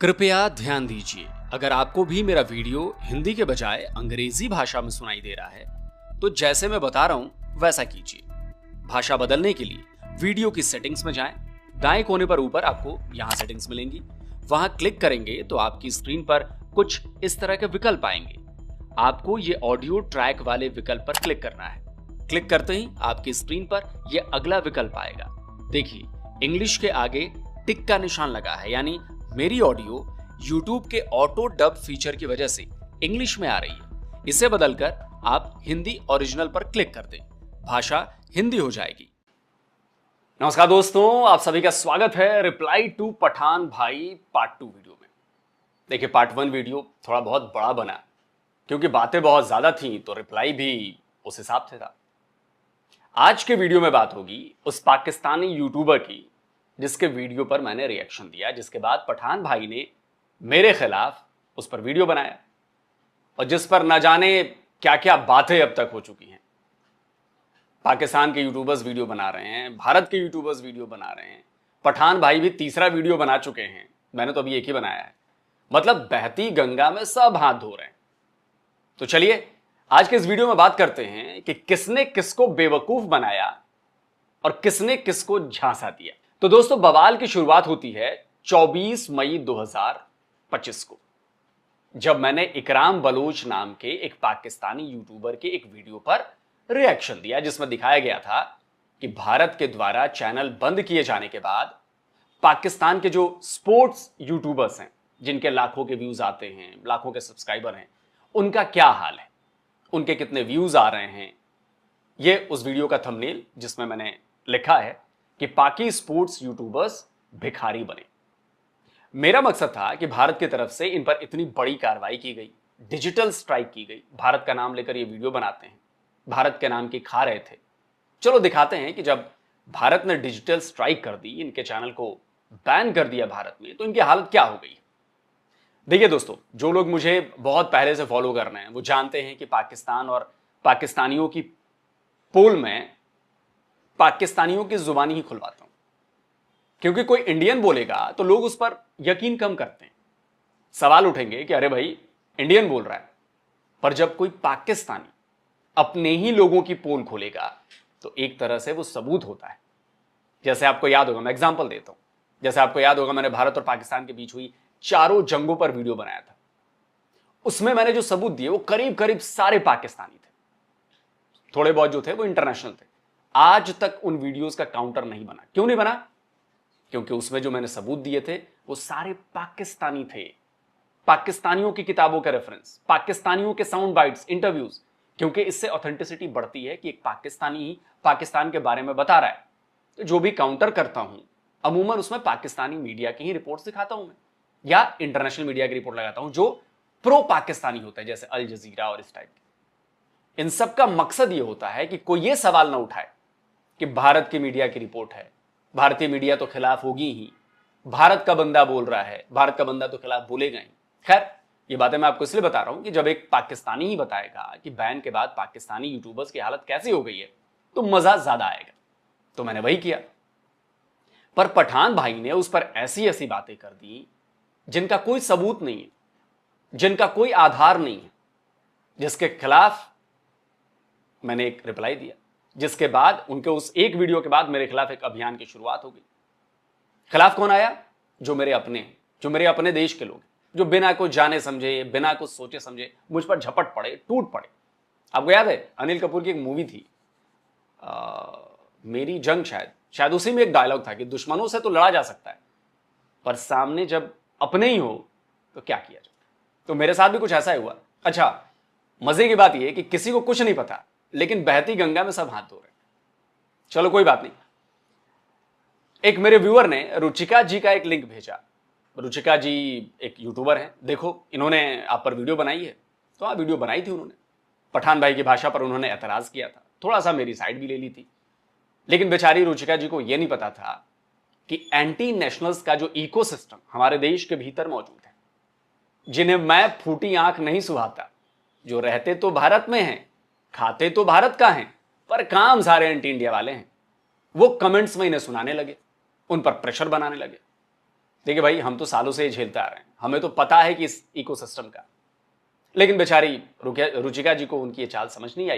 कृपया ध्यान दीजिए, अगर आपको भी मेरा वीडियो हिंदी के बजाय अंग्रेजी भाषा में सुनाई दे रहा है तो जैसे मैं बता रहा हूं वैसा कीजिए। भाषा बदलने के लिए वीडियो की सेटिंग्स में जाएं। दाएं कोने पर ऊपर आपको यहां सेटिंग्स मिलेंगी, वहां क्लिक करेंगे तो आपकी स्क्रीन पर कुछ इस तरह के विकल्प आएंगे। आपको ये ऑडियो ट्रैक वाले विकल्प पर क्लिक करना है। क्लिक करते ही आपकी स्क्रीन पर यह अगला विकल्प आएगा। देखिए, इंग्लिश के आगे टिक का निशान लगा है, यानी मेरी ऑडियो YouTube के ऑटो डब फीचर की वजह से इंग्लिश में आ रही है। इसे बदलकर आप हिंदी ओरिजिनल पर क्लिक कर दें, भाषा हिंदी हो जाएगी। नमस्कार दोस्तों, आप सभी का स्वागत है रिप्लाई टू पठान भाई पार्ट 2 वीडियो में। देखिए, पार्ट 1 वीडियो थोड़ा बहुत बड़ा बना क्योंकि बातें बहुत ज्यादा थी, तो रिप्लाई भी उस हिसाब से था। आज के वीडियो में बात होगी उस पाकिस्तानी यूट्यूबर की जिसके वीडियो पर मैंने रिएक्शन दिया, जिसके बाद पठान भाई ने मेरे खिलाफ उस पर वीडियो बनाया और जिस पर न जाने क्या क्या बातें अब तक हो चुकी हैं। पाकिस्तान के यूट्यूबर्स वीडियो बना रहे हैं, भारत के यूट्यूबर्स वीडियो बना रहे हैं, पठान भाई भी तीसरा वीडियो बना चुके हैं, मैंने तो अभी एक ही बनाया है। मतलब बहती गंगा में सब हाथ धो रहे हैं। तो चलिए आज के इस वीडियो में बात करते हैं कि किसने किसको बेवकूफ बनाया और किसने किसको झांसा दिया। तो दोस्तों, बवाल की शुरुआत होती है 24 मई 2025 को, जब मैंने इकराम बलोच नाम के एक पाकिस्तानी यूट्यूबर के एक वीडियो पर रिएक्शन दिया, जिसमें दिखाया गया था कि भारत के द्वारा चैनल बंद किए जाने के बाद पाकिस्तान के जो स्पोर्ट्स यूट्यूबर्स हैं, जिनके लाखों के व्यूज आते हैं, लाखों के सब्सक्राइबर हैं, उनका क्या हाल है, उनके कितने व्यूज आ रहे हैं। ये उस वीडियो का थंबनेल जिसमें मैंने लिखा है कि पाकि स्पोर्ट्स यूट्यूबर्स भिखारी बने। मेरा मकसद था कि भारत की तरफ से इन पर इतनी बड़ी कार्रवाई की गई, डिजिटल स्ट्राइक की गई, भारत का नाम लेकर ये वीडियो बनाते हैं, भारत के नाम की खा रहे थे। चलो दिखाते हैं कि जब भारत ने डिजिटल स्ट्राइक कर दी, इनके चैनल को बैन कर दिया भारत में, तो इनकी हालत क्या हो गई। देखिए दोस्तों, जो लोग मुझे बहुत पहले से फॉलो कर रहे हैं वो जानते हैं कि पाकिस्तान और पाकिस्तानियों की पोल में पाकिस्तानियों की जुबानी ही खुलवाता हूं, क्योंकि कोई इंडियन बोलेगा तो लोग उस पर यकीन कम करते हैं। सवाल उठेंगे कि अरे भाई, इंडियन बोल रहा है, पर जब कोई पाकिस्तानी अपने ही लोगों की पोल खोलेगा तो एक तरह से वो सबूत होता है। जैसे आपको याद होगा, मैं एग्जांपल देता हूं, जैसे आपको याद होगा मैंने भारत और पाकिस्तान के बीच हुई चारों जंगों पर वीडियो बनाया था। उसमें मैंने जो सबूत दिए वो करीब करीब सारे पाकिस्तानी थे, थोड़े बहुत जो थे वो इंटरनेशनल थे। आज तक उन वीडियोस का काउंटर नहीं बना। क्यों नहीं बना? क्योंकि उसमें जो मैंने सबूत दिए थे वो सारे पाकिस्तानी थे, पाकिस्तानियों की किताबों के रेफरेंस, पाकिस्तानियों के साउंड बाइट्स, इंटरव्यूज, क्योंकि इससे ऑथेंटिसिटी बढ़ती है कि एक पाकिस्तानी ही पाकिस्तान के बारे में बता रहा है। तो जो भी काउंटर करता हूं अमूमन उसमें पाकिस्तानी मीडिया की ही रिपोर्ट्स दिखाता हूं मैं, या इंटरनेशनल मीडिया की रिपोर्ट लगाता हूं जो प्रो पाकिस्तानी होता है, जैसे अल जजीरा और इस टाइप के। इन सब का मकसद यह होता है कि कोई ये सवाल ना उठाए कि भारत की मीडिया की रिपोर्ट है, भारतीय मीडिया तो खिलाफ होगी ही, भारत का बंदा बोल रहा है, भारत का बंदा तो खिलाफ बोलेगा ही। खैर, ये बातें मैं आपको इसलिए बता रहा हूं कि जब एक पाकिस्तानी ही बताएगा कि बैन के बाद पाकिस्तानी यूट्यूबर्स की हालत कैसी हो गई है तो मजा ज्यादा आएगा। तो मैंने वही किया। पर पठान भाई ने उस पर ऐसी ऐसी बातें कर दी जिनका कोई सबूत नहीं है, जिनका कोई आधार नहीं है, जिसके खिलाफ मैंने एक रिप्लाई दिया, जिसके बाद उनके उस एक वीडियो के बाद मेरे खिलाफ एक अभियान की शुरुआत हो गई। खिलाफ कौन आया? जो मेरे अपने, जो मेरे अपने देश के लोग, जो बिना कुछ जाने समझे, बिना कुछ सोचे समझे मुझ पर झपट पड़े, टूट पड़े। आपको याद है अनिल कपूर की एक मूवी थी मेरी जंग, शायद उसी में एक डायलॉग था कि दुश्मनों से तो लड़ा जा सकता है, पर सामने जब अपने ही हो तो क्या किया जाए। तो मेरे साथ भी कुछ ऐसा ही हुआ। अच्छा, मजे की बात यह है कि किसी को कुछ नहीं पता, लेकिन बहती गंगा में सब हाथ धो रहे हैं। चलो कोई बात नहीं। एक मेरे व्यूअर ने रुचिका जी का एक लिंक भेजा। रुचिका जी एक यूट्यूबर हैं, देखो इन्होंने आप पर वीडियो बनाई है। तो हाँ, वीडियो बनाई थी उन्होंने, पठान भाई की भाषा पर उन्होंने एतराज किया था, थोड़ा सा मेरी साइड भी ले ली थी। लेकिन बेचारी रुचिका जी को यह नहीं पता था कि एंटी नेशनल्स का जो इकोसिस्टम हमारे देश के भीतर मौजूद है, जिन्हें मैं फूटी आंख नहीं सुहाता, जो रहते तो भारत में हैं, खाते तो भारत का हैं, पर काम सारे एंटी इंडिया वाले हैं, वो कमेंट्स में इन्हें सुनाने लगे, उन पर प्रेशर बनाने लगे। देखिए भाई, हम तो सालों से ये झेलते आ रहे हैं, हमें तो पता है कि इस इकोसिस्टम का, लेकिन बेचारी रुचिका जी को उनकी ये चाल समझ नहीं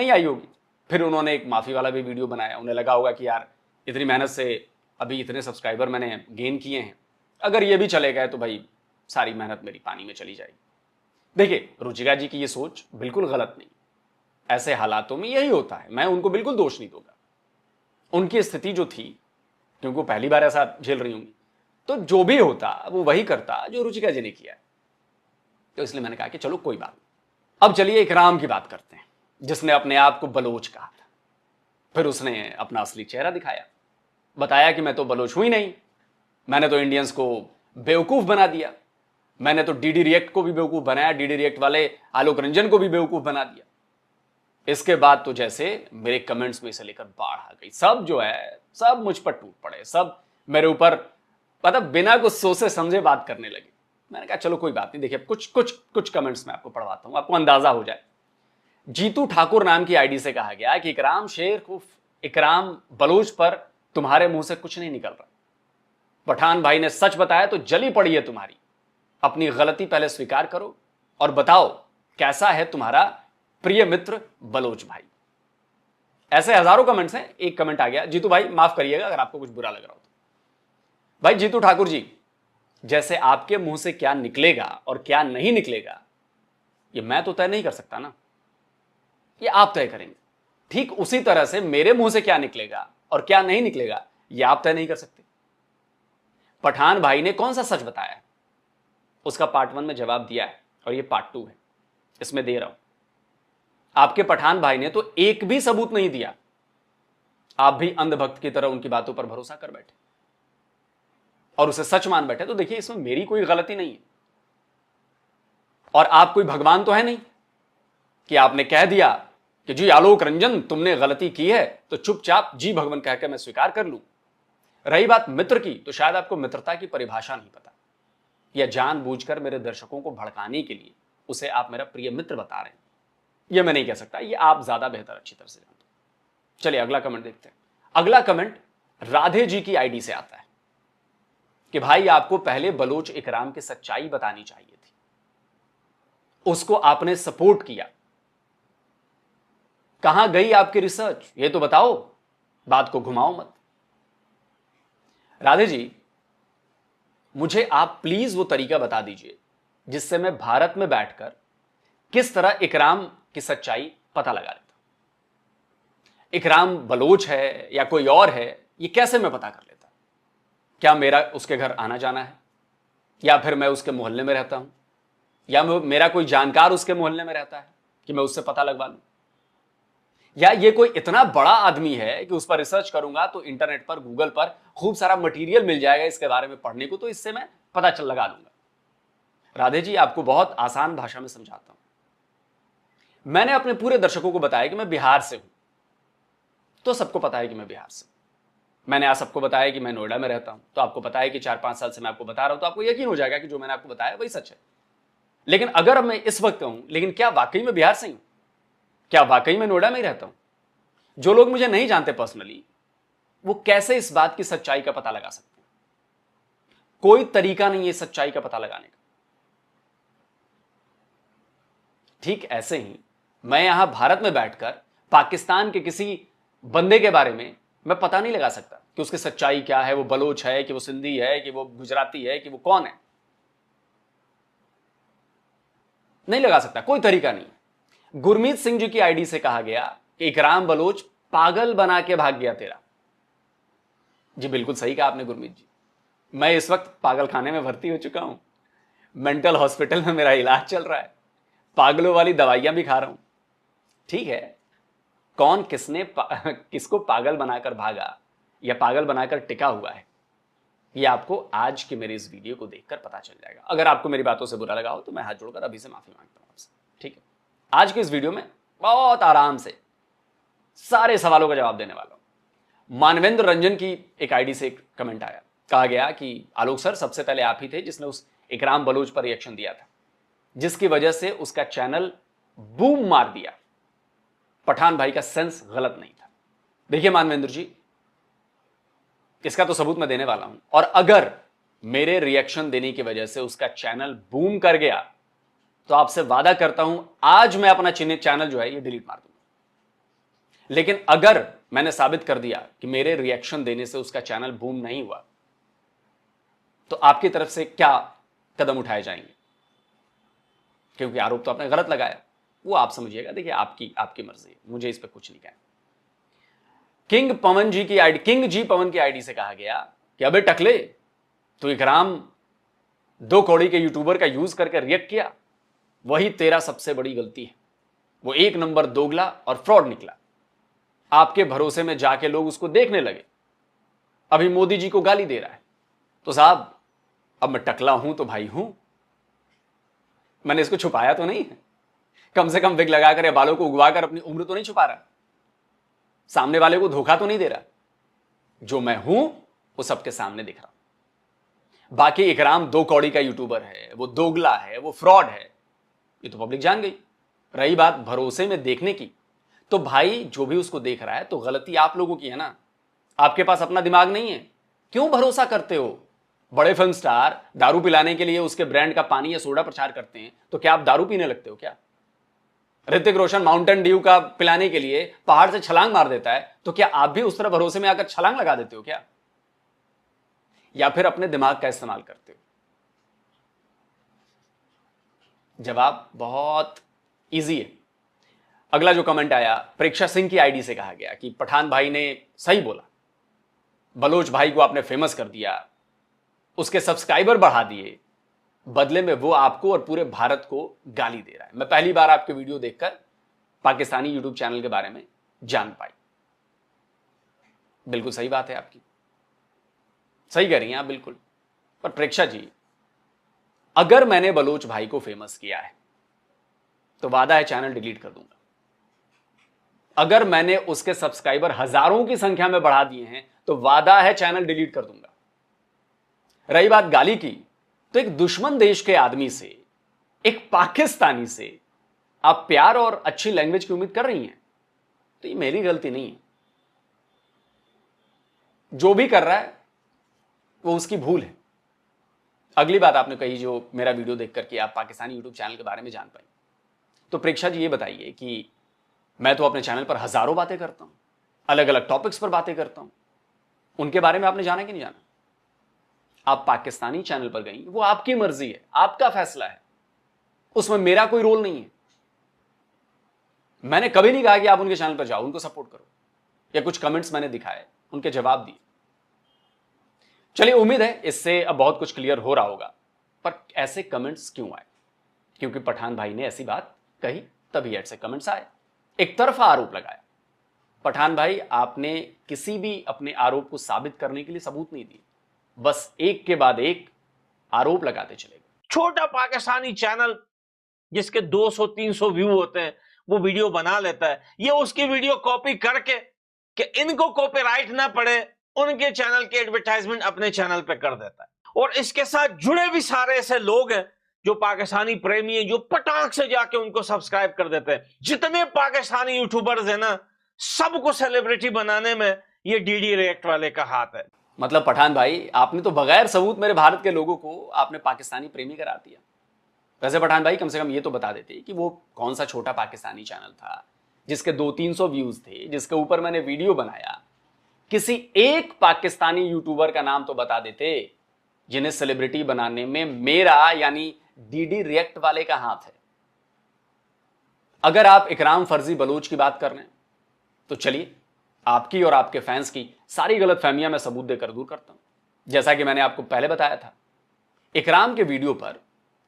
आई होगी। फिर उन्होंने एक माफी वाला भी वीडियो बनाया। उन्हें लगा होगा कि यार इतनी मेहनत से अभी इतने सब्सक्राइबर मैंने गेन किए हैं, अगर ये भी चले गए तो भाई सारी मेहनत मेरी पानी में चली जाएगी। देखिए, रुचिका जी की ये सोच बिल्कुल गलत नहीं, ऐसे हालातों में यही होता है, मैं उनको बिल्कुल दोष नहीं दूंगा। उनकी स्थिति जो थी, क्योंकि वो पहली बार ऐसा झेल रही होंगी, तो जो भी होता वो वही करता जो रुचिका जी ने किया है। तो इसलिए मैंने कहा कि चलो कोई बात नहीं। अब चलिए इकराम की बात करते हैं, जिसने अपने आप को बलोच कहा था। फिर उसने अपना असली चेहरा दिखाया, बताया कि मैं तो बलोच हुई नहीं, मैंने तो इंडियंस को बेवकूफ बना दिया, मैंने तो डीडी रिएक्ट को भी बेवकूफ बनाया, डीडी रिएक्ट वाले आलोक रंजन को भी बेवकूफ बना दिया। इसके बाद तो जैसे मेरे कमेंट्स में इसे लेकर बाढ़ आ गई, सब जो है सब मुझ पर टूट पड़े, सब मेरे ऊपर मतलब बिना कुछ सोचे समझे बात करने लगे। मैंने कहा चलो कोई बात नहीं, देखिए कुछ कमेंट्स मैं आपको पढ़वाता हूं, आपको अंदाजा हो जाए। जीतू ठाकुर नाम की आईडी से कहा गया कि इकराम शेर उर्फ इकराम बलोच पर तुम्हारे मुंह से कुछ नहीं निकल रहा, पठान भाई ने सच बताया तो जली पड़ी है तुम्हारी, अपनी गलती पहले स्वीकार करो और बताओ कैसा है तुम्हारा प्रिय मित्र बलोच भाई। ऐसे हजारों कमेंट्स हैं। एक कमेंट आ गया, जीतू भाई माफ करिएगा अगर आपको कुछ बुरा लग रहा हो तो। भाई जीतू ठाकुर जी, जैसे आपके मुंह से क्या निकलेगा और क्या नहीं निकलेगा ये मैं तो तय नहीं कर सकता ना, ये आप तय करेंगे। ठीक उसी तरह से मेरे मुंह से क्या निकलेगा और क्या नहीं निकलेगा ये आप तय नहीं कर सकते। पठान भाई ने कौन सा सच बताया है, उसका पार्ट 1 में जवाब दिया है और ये पार्ट 2 है, इसमें दे रहा हूं। आपके पठान भाई ने तो एक भी सबूत नहीं दिया, आप भी अंधभक्त की तरह उनकी बातों पर भरोसा कर बैठे और उसे सच मान बैठे। तो देखिए, इसमें मेरी कोई गलती नहीं है और आप कोई भगवान तो है नहीं कि आपने कह दिया कि जी आलोक रंजन तुमने गलती की है तो चुपचाप जी भगवान कहकर मैं स्वीकार कर लूं। रही बात मित्र की, तो शायद आपको मित्रता की परिभाषा नहीं पता, या जानबूझकर मेरे दर्शकों को भड़काने के लिए उसे आप मेरा प्रिय मित्र बता रहे हैं, यह मैं नहीं कह सकता, ये आप ज्यादा बेहतर अच्छी तरह से जानते हो। चलिए अगला कमेंट देखते हैं। अगला कमेंट राधे जी की आईडी से आता है कि भाई आपको पहले बलोच इकराम की सच्चाई बतानी चाहिए थी, उसको आपने सपोर्ट किया, कहां गई आपकी रिसर्च ये तो बताओ, बात को घुमाओ मत। राधे जी, मुझे आप प्लीज वो तरीका बता दीजिए जिससे मैं भारत में बैठकर किस तरह इकराम की सच्चाई पता लगा लेता। इकराम बलोच है या कोई और है ये कैसे मैं पता कर लेता? क्या मेरा उसके घर आना जाना है, या फिर मैं उसके मोहल्ले में रहता हूं, या मेरा कोई जानकार उसके मोहल्ले में रहता है कि मैं उससे पता लगवा लूं, या ये कोई इतना बड़ा आदमी है कि उस पर रिसर्च करूंगा तो इंटरनेट पर गूगल पर खूब सारा मटेरियल मिल जाएगा इसके बारे में पढ़ने को, तो इससे मैं पता चल लगा लूंगा। राधे जी, आपको बहुत आसान भाषा में समझाता हूं। मैंने अपने पूरे दर्शकों को बताया कि मैं बिहार से हूं, तो सबको पता है कि मैं बिहार से हूं। मैंने आज सबको बताया कि मैं नोएडा में रहता हूं, तो आपको पता है कि 4-5 साल से मैं आपको बता रहा हूं, तो आपको यकीन हो जाएगा कि जो मैंने आपको बताया वही सच है। लेकिन अगर मैं इस वक्त कहूं लेकिन क्या वाकई में बिहार से हूं, क्या वाकई में नोएडा में ही रहता हूं, जो लोग मुझे नहीं जानते पर्सनली वो कैसे इस बात की सच्चाई का पता लगा सकते हैं? कोई तरीका नहीं है सच्चाई का पता लगाने का। ठीक ऐसे ही मैं यहां भारत में बैठकर पाकिस्तान के किसी बंदे के बारे में मैं पता नहीं लगा सकता कि उसकी सच्चाई क्या है, वो बलोच है कि वो सिंधी है कि वो गुजराती है कि वो कौन है, नहीं लगा सकता, कोई तरीका नहीं। गुरमीत सिंह जी की आईडी से कहा गया कि इकराम बलोच पागल बना के भाग गया तेरा। जी बिल्कुल सही कहा आपने गुरमीत जी, मैं इस वक्त पागल खाने में भर्ती हो चुका हूं, मेंटल हॉस्पिटल में मेरा इलाज चल रहा है, पागलों वाली दवाइयां भी खा रहा हूं। ठीक है, कौन किसको पागल बनाकर भागा या पागल बनाकर टिका हुआ है ये आपको आज के मेरे इस वीडियो को देखकर पता चल जाएगा। अगर आपको मेरी बातों से बुरा लगा हो तो मैं हाथ जोड़कर अभी से माफी मांगता हूं आपसे। ठीक है, आज के इस वीडियो में बहुत आराम से सारे सवालों का जवाब देने वाला हूं। मानवेंद्र रंजन की एक आईडी से एक कमेंट आया, कहा गया कि आलोक सर सबसे पहले आप ही थे जिसने उस इकराम बलोच पर रिएक्शन दिया था, जिसकी वजह से उसका चैनल बूम मार दिया। पठान भाई का सेंस गलत नहीं था। देखिए मानवेंद्र जी, इसका तो सबूत मैं देने वाला हूं, और अगर मेरे रिएक्शन देने की वजह से उसका चैनल बूम कर गया, तो आपसे वादा करता हूं आज मैं अपना चैनल जो है ये डिलीट मार दूंगा। लेकिन अगर मैंने साबित कर दिया कि मेरे रिएक्शन देने से उसका चैनल बूम नहीं हुआ, तो आपकी तरफ से क्या कदम उठाए जाएंगे? क्योंकि आरोप तो आपने गलत लगाया, वो आप समझिएगा। देखिए, आपकी मर्जी है, मुझे इस पर कुछ नहीं कहना। किंग जी पवन की आईडी से कहा गया कि अबे टकले, तो इकराम 2 कौड़ी के यूट्यूबर का यूज करके रिएक्ट किया, वही तेरा सबसे बड़ी गलती है। वो 1 नंबर दोगला और फ्रॉड निकला। आपके भरोसे में जाके लोग उसको देखने लगे, अभी मोदी जी को गाली दे रहा है। तो साहब, अब मैं टकला हूं तो भाई हूं, मैंने इसको छुपाया तो नहीं है। कम से कम विग लगाकर या बालों को उगवाकर अपनी उम्र तो नहीं छुपा रहा, सामने वाले को धोखा तो नहीं दे रहा। जो मैं हूं वो सबके सामने दिख रहा। बाकी इकराम 2 कौड़ी का यूट्यूबर है, वो दोगला है, वो फ्रॉड है, ये तो पब्लिक जान गई। रही बात भरोसे में देखने की, तो भाई जो भी उसको देख रहा है तो गलती आप लोगों की है ना। आपके पास अपना दिमाग नहीं है, क्यों भरोसा करते हो? बड़े फिल्म स्टार दारू पिलाने के लिए उसके ब्रांड का पानी या सोडा प्रचार करते हैं, तो क्या आप दारू पीने लगते हो क्या? ऋतिक रोशन माउंटेन ड्यू का पिलाने के लिए पहाड़ से छलांग मार देता है, तो क्या आप भी उस तरह भरोसे में आकर छलांग लगा देते हो क्या? या फिर अपने दिमाग का इस्तेमाल करते हो? जवाब बहुत इजी है। अगला जो कमेंट आया, प्रेक्षा सिंह की आईडी से कहा गया कि पठान भाई ने सही बोला, बलोच भाई को आपने फेमस कर दिया, उसके सब्सक्राइबर बढ़ा दिए, बदले में वो आपको और पूरे भारत को गाली दे रहा है। मैं पहली बार आपके वीडियो देखकर पाकिस्तानी यूट्यूब चैनल के बारे में जान पाई। बिल्कुल सही बात है आपकी, सही कह रही हैं आप बिल्कुल। पर प्रेक्षा जी, अगर मैंने बलोच भाई को फेमस किया है तो वादा है चैनल डिलीट कर दूंगा। अगर मैंने उसके सब्सक्राइबर हजारों की संख्या में बढ़ा दिए हैं तो वादा है चैनल डिलीट कर दूंगा। रही बात गाली की, तो एक दुश्मन देश के आदमी से, एक पाकिस्तानी से आप प्यार और अच्छी लैंग्वेज की उम्मीद कर रही हैं, तो ये मेरी गलती नहीं है। जो भी कर रहा है वो उसकी भूल है। अगली बात आपने कही जो मेरा वीडियो देखकर कि आप पाकिस्तानी यूट्यूब चैनल के बारे में जान पाई। तो प्रेक्षा जी ये बताइए कि मैं तो अपने चैनल पर हजारों बातें करता हूं, अलग अलग टॉपिक्स पर बातें करता हूं, उनके बारे में आपने जाना कि नहीं जाना? आप पाकिस्तानी चैनल पर गई, वो आपकी मर्जी है, आपका फैसला है, उसमें मेरा कोई रोल नहीं है। मैंने कभी नहीं कहा कि आप उनके चैनल पर जाओ, उनको सपोर्ट करो, या कुछ कमेंट्स मैंने दिखाए, उनके जवाब दिए। चलिए, उम्मीद है इससे अब बहुत कुछ क्लियर हो रहा होगा। पर ऐसे कमेंट्स क्यों आए? क्योंकि पठान भाई ने ऐसी बात कही, तभी ऐसे कमेंट्स आए, एक तरफा आरोप लगाया। पठान भाई, आपने किसी भी अपने आरोप को साबित करने के लिए सबूत नहीं दिए, बस एक के बाद एक आरोप लगाते चले गए। छोटा पाकिस्तानी चैनल जिसके 200-300 व्यू होते हैं, वो वीडियो बना लेता है, ये उसकी वीडियो कॉपी करके कि इनको कॉपीराइट ना पड़े, उनके चैनल के एडवर्टाइजमेंट अपने चैनल पे कर देता है। और इसके साथ जुड़े भी सारे ऐसे लोग हैं जो पाकिस्तानी प्रेमी हैं, जो पटाख से जाके उनको सब्सक्राइब कर देते हैं। जितने पाकिस्तानी यूट्यूबर्स हैं ना, सबको सेलिब्रिटी बनाने में ये डीडी रिएक्ट वाले का हाथ है। मतलब पठान भाई, आपने तो बगैर सबूत मेरे भारत के लोगों को आपने पाकिस्तानी प्रेमी करा दिया। वैसे पठान भाई, कम से कम ये तो बता देते कि वो कौन सा छोटा पाकिस्तानी चैनल था जिसके 200-300 व्यूज थे, जिसके ऊपर मैंने वीडियो बनाया। किसी एक पाकिस्तानी यूट्यूबर का नाम तो बता देते जिन्हें सेलिब्रिटी बनाने में मेरा यानी डीडी रिएक्ट वाले का हाथ है। अगर आप इकराम फर्जी बलोच की बात कर रहे हैं तो चलिए, आपकी और आपके फैंस की सारी गलतफहमियां मैं सबूत देकर दूर करता हूं। जैसा कि मैंने आपको पहले बताया था, इकराम के वीडियो पर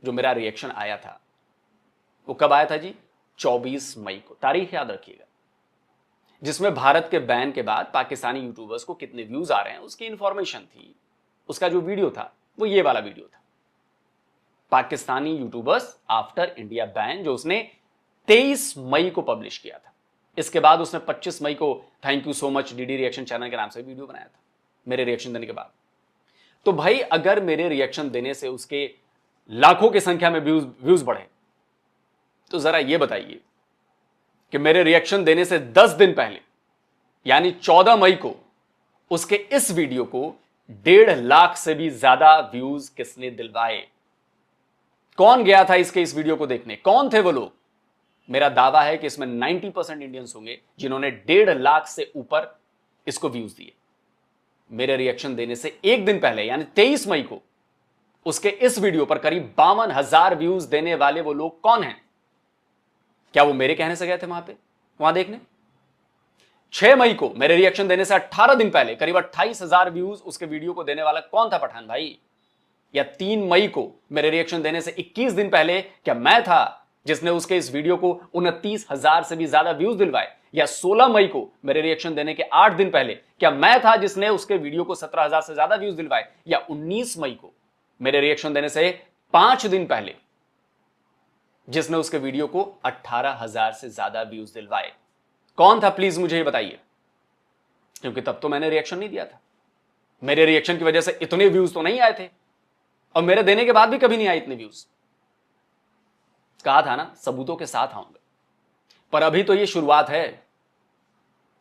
जो मेरा रिएक्शन आया था वो कब आया था जी? 24 मई को, तारीख याद रखिएगा, जिसमें भारत के बैन के बाद पाकिस्तानी यूट्यूबर्स को कितने व्यूज आ रहे हैं उसकी इंफॉर्मेशन थी। उसका जो वीडियो था वो ये वाला वीडियो था, Pakistani YouTubers after India ban, जो उसने 23 मई को पब्लिश किया था। इसके बाद उसने 25 मई को thank you so much DD reaction channel के नाम से वीडियो बनाया था मेरे रिएक्शन देने के बाद। तो भाई, अगर मेरे रिएक्शन देने से उसके लाखों की संख्या में व्यूज बढ़े, तो जरा ये बताइए कि मेरे रिएक्शन देने से 10 दिन पहले यानी 14 मई को उसके इस वीडियो को 1.5 लाख से भी ज्यादा व्यूज किसने दिलवाए? कौन गया था इस वीडियो को देखने? कौन थे वो लोग? मेरा दावा है कि इसमें 90% इंडियंस होंगे जिन्होंने 1.5 लाख से ऊपर इसको व्यूज दिए। मेरे रिएक्शन देने से एक दिन पहले यानी 23 मई को उसके इस वीडियो पर करीब 52,000 व्यूज देने वाले वो लोग कौन हैं? क्या वो मेरे कहने से गए थे वहां देखने? 6 मई को मेरे रिएक्शन देने से 18 दिन पहले करीब 28,000 व्यूज उसके वीडियो को देने वाला कौन था पठान भाई? या 3 मई को मेरे रिएक्शन देने से 21 दिन पहले क्या मैं था जिसने उसके इस वीडियो को 29,000 से भी ज्यादा व्यूज दिलवाए? या 16 मई को मेरे रिएक्शन देने के 8 दिन पहले क्या मैं था जिसने उसके वीडियो को 17,000 से ज्यादा व्यूज दिलवाए? या 19 मई को मेरे रिएक्शन देने से 5 दिन पहले जिसने उसके वीडियो को 18,000 से ज्यादा व्यूज दिलवाए? कौन था प्लीज मुझे ये बताइए, क्योंकि तब तो मैंने रिएक्शन नहीं दिया था। मेरे रिएक्शन की वजह से इतने व्यूज तो नहीं आए थे, और मेरे देने के बाद भी कभी नहीं आए इतने व्यूज। कहा था ना सबूतों के साथ आऊंगा, पर अभी तो ये शुरुआत है।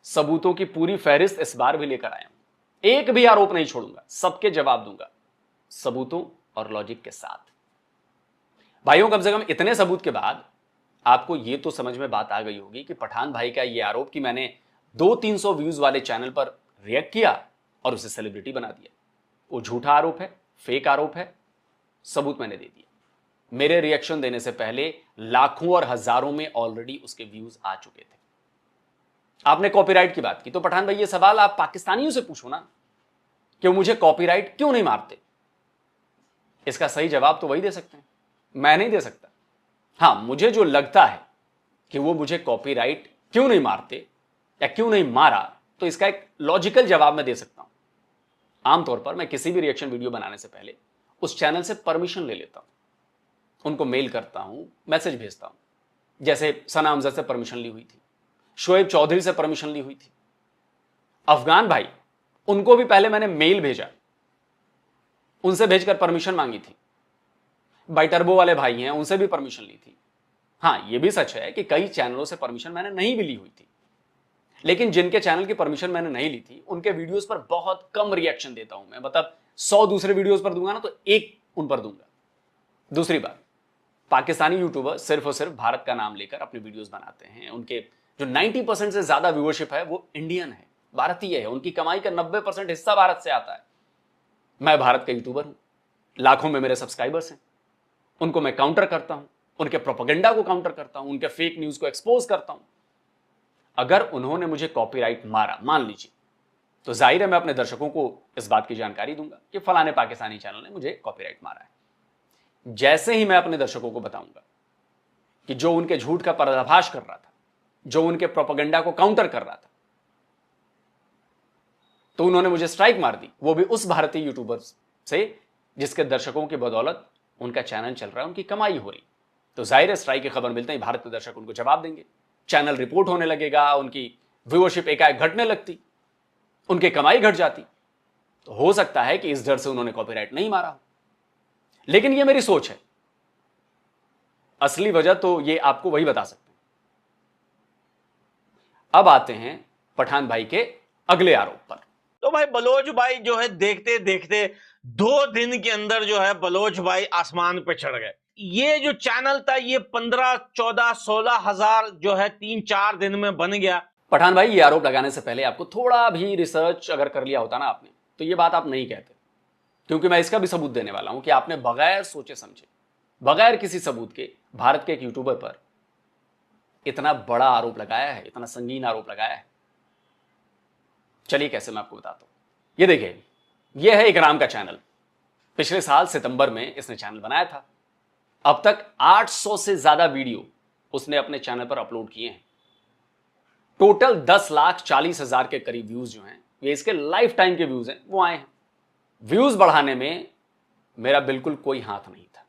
सबूतों की पूरी फहरिस्त इस बार भी लेकर आया हूं। एक भी आरोप नहीं छोड़ूंगा, सबके जवाब दूंगा सबूतों और लॉजिक के साथ। भाइयों, कम से कम इतने सबूत के बाद आपको ये तो समझ में बात आ गई होगी कि पठान भाई का ये आरोप कि मैंने 200-300 व्यूज वाले चैनल पर रिएक्ट किया और उसे सेलिब्रिटी बना दिया, वो झूठा आरोप है, फेक आरोप है। सबूत मैंने दे दिया। मेरे रिएक्शन देने से पहले लाखों और हजारों में ऑलरेडी उसके व्यूज आ चुके थे। आपने कॉपीराइट की बात की, तो पठान भाई ये सवाल आप पाकिस्तानियों से पूछो ना कि वो मुझे कॉपीराइट क्यों नहीं मारते। इसका सही जवाब तो वही दे सकते हैं, मैं नहीं दे सकता। हां, मुझे जो लगता है कि वो मुझे कॉपीराइट क्यों नहीं मारते या क्यों नहीं मारा, तो इसका एक लॉजिकल जवाब मैं दे सकता हूं। आमतौर पर मैं किसी भी रिएक्शन वीडियो बनाने से पहले उस चैनल से परमिशन ले लेता हूं, उनको मेल करता हूं, मैसेज भेजता हूं। जैसे सना अमजद से परमिशन ली हुई थी, शोएब चौधरी से परमिशन ली हुई थी, अफगान भाई, उनको भी पहले मैंने मेल भेजा, उनसे भेजकर परमिशन मांगी थी। बाई टर्बो वाले भाई हैं, उनसे भी परमिशन ली थी। हां, यह भी सच है कि कई चैनलों से परमिशन मैंने नहीं भी ली हुई थी, लेकिन जिनके चैनल की परमिशन मैंने नहीं ली थी उनके वीडियोस पर बहुत कम रिएक्शन देता हूं मैं। मतलब 100 दूसरे वीडियोस पर दूंगा ना, तो एक उन पर दूंगा। दूसरी बात, पाकिस्तानी यूट्यूबर सिर्फ और सिर्फ भारत का नाम लेकर अपने वीडियोस बनाते हैं। उनके जो 90% से ज्यादा व्यूअरशिप है वो इंडियन है, भारतीय है। उनकी कमाई का 90% हिस्सा भारत से आता है। मैं भारत का यूट्यूबर हूं, लाखों में मेरे सब्सक्राइबर्स हैं, उनको मैं काउंटर करता हूं, उनके प्रोपेगेंडा को काउंटर करता हूं, उनके फेक न्यूज को एक्सपोज करता हूं। अगर उन्होंने मुझे कॉपीराइट मारा, मान लीजिए, तो जाहिर है मैं अपने दर्शकों को इस बात की जानकारी दूंगा कि फलाने पाकिस्तानी चैनल ने मुझे कॉपीराइट मारा है। जैसे ही मैं अपने दर्शकों को बताऊंगा कि जो उनके झूठ का पर्दाफाश कर रहा था, जो उनके प्रोपेगेंडा को काउंटर कर रहा था, तो उन्होंने मुझे स्ट्राइक मार दी, वो भी उस भारतीय यूट्यूबर से जिसके दर्शकों की बदौलत उनका चैनल चल रहा है, उनकी कमाई हो रही। तो जाहिर है स्ट्राइक की खबर मिलते ही भारतीय दर्शक उनको जवाब देंगे, चैनल रिपोर्ट होने लगेगा, उनकी व्यूअरशिप एकाएक घटने लगती, उनकी कमाई घट जाती। तो हो सकता है कि इस डर से उन्होंने कॉपीराइट नहीं मारा, लेकिन यह मेरी सोच है। असली वजह तो यह आपको वही बता सकते हैं। अब आते हैं पठान भाई के अगले आरोप पर। तो भाई बलोच भाई जो है देखते देखते 2 दिन के अंदर जो है बलोच भाई आसमान पे चढ़ गए। ये जो चैनल था ये 15, 14, 16 हजार जो है 3-4 दिन में बन गया। पठान भाई, ये आरोप लगाने से पहले आपको थोड़ा भी रिसर्च अगर कर लिया होता ना आपने, तो ये बात आप नहीं कहते, क्योंकि मैं इसका भी सबूत देने वाला हूं कि आपने बगैर सोचे समझे, बगैर किसी सबूत के भारत के एक यूट्यूबर पर इतना बड़ा आरोप लगाया है, इतना संगीन आरोप लगाया है। चलिए कैसे मैं आपको बताता हूं। ये देखिए, यह है इकराम का चैनल। पिछले साल सितंबर में इसने चैनल बनाया था। अब तक 800 से ज्यादा वीडियो उसने अपने चैनल पर अपलोड किए हैं। टोटल 10,40,000 के करीब व्यूज जो हैं, ये इसके लाइफ टाइम के व्यूज हैं, वो आए हैं। व्यूज बढ़ाने में मेरा बिल्कुल कोई हाथ नहीं था।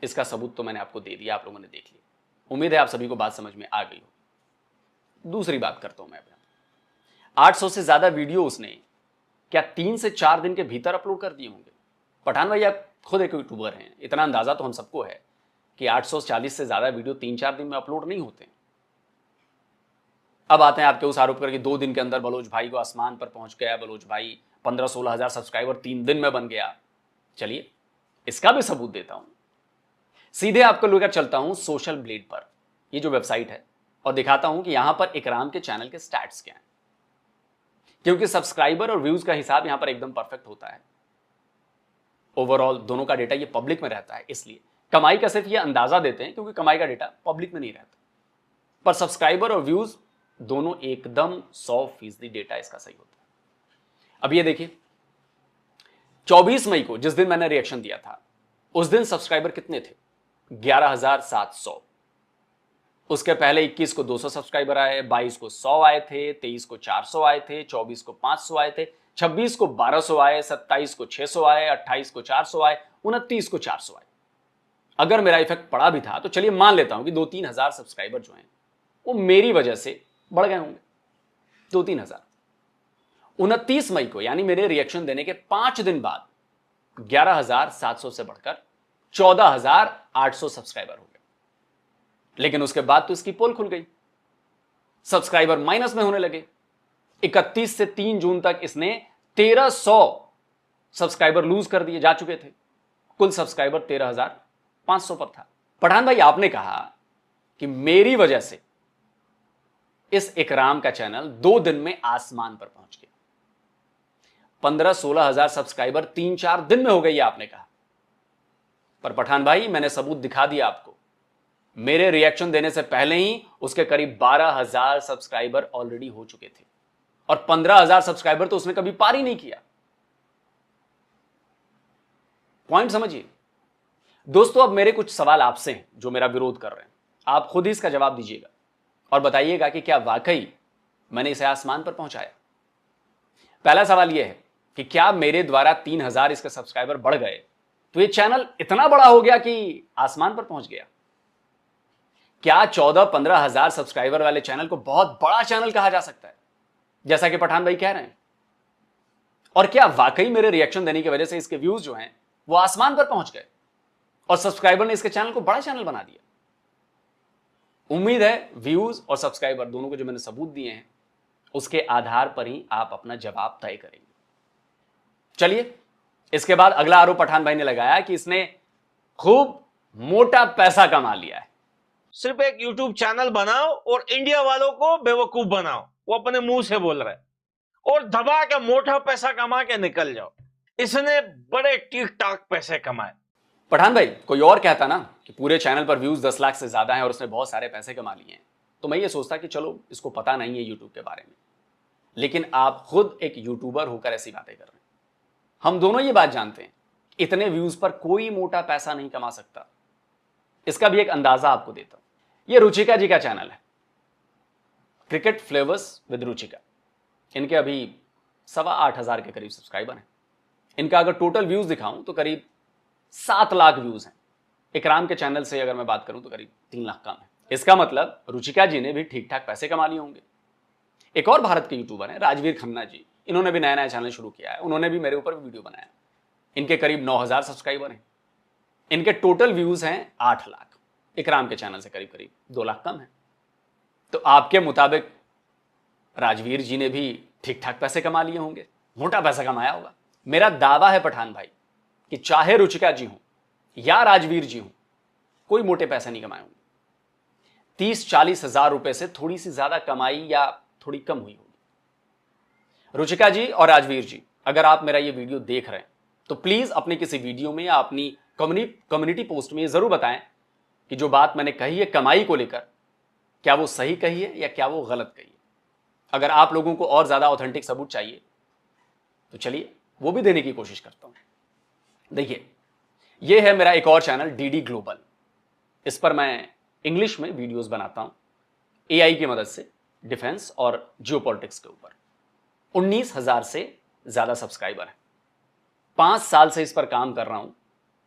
इसका सबूत तो मैंने आपको दे दिया, आप लोगों ने देख लिया। उम्मीद है आप सभी को बात समझ में आ गई हो। दूसरी बात करता हूं मैं, 800 से ज्यादा वीडियो उसने क्या 3 से 4 दिन के भीतर अपलोड कर दिए होंगे? पठान भाई, आप खुद एक यूट्यूबर हैं, इतना अंदाजा तो हम सबको है कि 840 से ज्यादा वीडियो 3-4 दिन में अपलोड नहीं होते। अब आते हैं आपके उस आरोप पर कि 2 दिन के अंदर बलोच भाई को आसमान पर पहुंच गया, बलोच भाई 15-16 हजार सब्सक्राइबर 3 दिन में बन गया। चलिए इसका भी सबूत देता हूं। सीधे आपको लेकर चलता हूं सोशल ब्लेड पर, ये जो वेबसाइट है, और दिखाता हूं कि यहां पर इकराम के चैनल के स्टैट्स क्या हैं, क्योंकि सब्सक्राइबर और व्यूज का हिसाब यहां पर एकदम परफेक्ट होता है। ओवरऑल दोनों का डेटा ये पब्लिक में रहता है, इसलिए कमाई का सिर्फ ये अंदाजा देते हैं क्योंकि कमाई का डेटा पब्लिक में नहीं रहता, पर सब्सक्राइबर और व्यूज दोनों एकदम 100% डेटा इसका सही होता है। अब ये देखिए 24 मई को जिस दिन मैंने रिएक्शन दिया था, उस दिन सब्सक्राइबर कितने थे? 11,700। उसके पहले 21 को 200 सब्सक्राइबर आए, 22 को 100 आए थे, 23 को 400 आए थे, 24 को 500 आए थे, 26 को 1200 आए, 27 को 600 आए, 28 को 400 आए, 29 को 400 आए। अगर मेरा इफेक्ट पड़ा भी था तो चलिए मान लेता हूं कि 2-3 हजार सब्सक्राइबर जो हैं वो मेरी वजह से बढ़ गए होंगे, 2-3 हजार। 29 मई को यानी मेरे रिएक्शन देने के 5 दिन बाद 11,700 से बढ़कर 14,800 सब्सक्राइबर हो गए। लेकिन उसके बाद तो इसकी पोल खुल गई, सब्सक्राइबर माइनस में होने लगे। 31 से 3 जून तक इसने 1300 सब्सक्राइबर लूज कर दिए, जा चुके थे। कुल सब्सक्राइबर 13,500 पर था। पठान भाई आपने कहा कि मेरी वजह से इस इकराम का चैनल 2 दिन में आसमान पर पहुंच गया। 15-16 हजार सब्सक्राइबर 3-4 दिन में हो गई, आपने कहा। पर पठान भाई मैंने सबूत दिखा दिया आपको। मेरे रिएक्शन देने से पहले ही उसके करीब 12,000 सब्सक्राइबर ऑलरेडी हो चुके थे, और 15,000 सब्सक्राइबर तो उसने कभी पार ही नहीं किया। पॉइंट समझिए दोस्तों। अब मेरे कुछ सवाल आपसे हैं जो मेरा विरोध कर रहे हैं, आप खुद ही इसका जवाब दीजिएगा और बताइएगा कि क्या वाकई मैंने इसे आसमान पर पहुंचाया। पहला सवाल यह है कि क्या मेरे द्वारा 3,000 इसके सब्सक्राइबर बढ़ गए तो ये चैनल इतना बड़ा हो गया कि आसमान पर पहुंच गया? क्या 14-15 हजार सब्सक्राइबर वाले चैनल को बहुत बड़ा चैनल कहा जा सकता है, जैसा कि पठान भाई कह रहे हैं? और क्या वाकई मेरे रिएक्शन देने की वजह से इसके व्यूज जो हैं वो आसमान पर पहुंच गए और सब्सक्राइबर ने इसके चैनल को बड़ा चैनल बना दिया? उम्मीद है व्यूज और सब्सक्राइबर दोनों को जो मैंने सबूत दिए हैं उसके आधार पर ही आप अपना जवाब तय करेंगे। चलिए इसके बाद अगला आरोप पठान भाई ने लगाया कि इसने खूब मोटा पैसा कमा लिया है। सिर्फ एक यूट्यूब चैनल बनाओ और इंडिया वालों को बेवकूफ बनाओ, वो अपने मुंह से बोल रहे हैं, और दबा के मोटा पैसा कमा के निकल जाओ। इसने बड़े ठीक ठाक पैसे कमाए। पठान भाई कोई और कहता ना कि पूरे चैनल पर व्यूज 10 लाख से ज्यादा हैं और उसने बहुत सारे पैसे कमा लिए हैं, तो मैं ये सोचता कि चलो इसको पता नहीं है यूट्यूब के बारे में। लेकिन आप खुद एक यूट्यूबर होकर ऐसी बातें कर रहे हैं। हम दोनों ये बात जानते हैं इतने व्यूज पर कोई मोटा पैसा नहीं कमा सकता। इसका भी एक अंदाजा आपको देता हूं। ये रुचिका जी का चैनल है, क्रिकेट फ्लेवर्स विद रुचिका। इनके अभी 8,25,000 के करीब सब्सक्राइबर हैं। इनका अगर टोटल व्यूज दिखाऊं तो करीब 7 लाख व्यूज हैं। इकराम के चैनल से अगर मैं बात करूं तो करीब 3 लाख कम है। इसका मतलब रुचिका जी ने भी ठीक ठाक पैसे कमा लिए होंगे। एक और भारत के यूट्यूबर हैं राजवीर खन्ना जी, इन्होंने भी नया नया चैनल शुरू किया है। उन्होंने भी मेरे ऊपर वीडियो बनाया। इनके करीब 9,000 सब्सक्राइबर हैं। इनके टोटल व्यूज हैं 8 लाख। इकराम के चैनल से करीब करीब 2 लाख कम है। तो आपके मुताबिक राजवीर जी ने भी ठीक ठाक पैसे कमा लिए होंगे, मोटा पैसा कमाया होगा। मेरा दावा है पठान भाई कि चाहे रुचिका जी हो या राजवीर जी हो, कोई मोटे पैसे नहीं कमाए होंगे। 30-40 हजार रुपए से थोड़ी सी ज्यादा कमाई या थोड़ी कम हुई होगी। रुचिका जी और राजवीर जी, अगर आप मेरा ये वीडियो देख रहे हैं तो प्लीज अपने किसी वीडियो में या अपनी कम्युनिटी पोस्ट में ये जरूर बताएं कि जो बात मैंने कही है कमाई को लेकर, क्या वो सही कही है या क्या वो गलत कही है। अगर आप लोगों को और ज्यादा ऑथेंटिक सबूत चाहिए तो चलिए वो भी देने की कोशिश करता हूं। देखिए ये है मेरा एक और चैनल डीडी ग्लोबल। इस पर मैं इंग्लिश में वीडियोस बनाता हूं एआई की मदद से, डिफेंस और जियोपॉलिटिक्स के ऊपर। 19,000 से ज्यादा सब्सक्राइबर है। 5 साल से इस पर काम कर रहा हूं।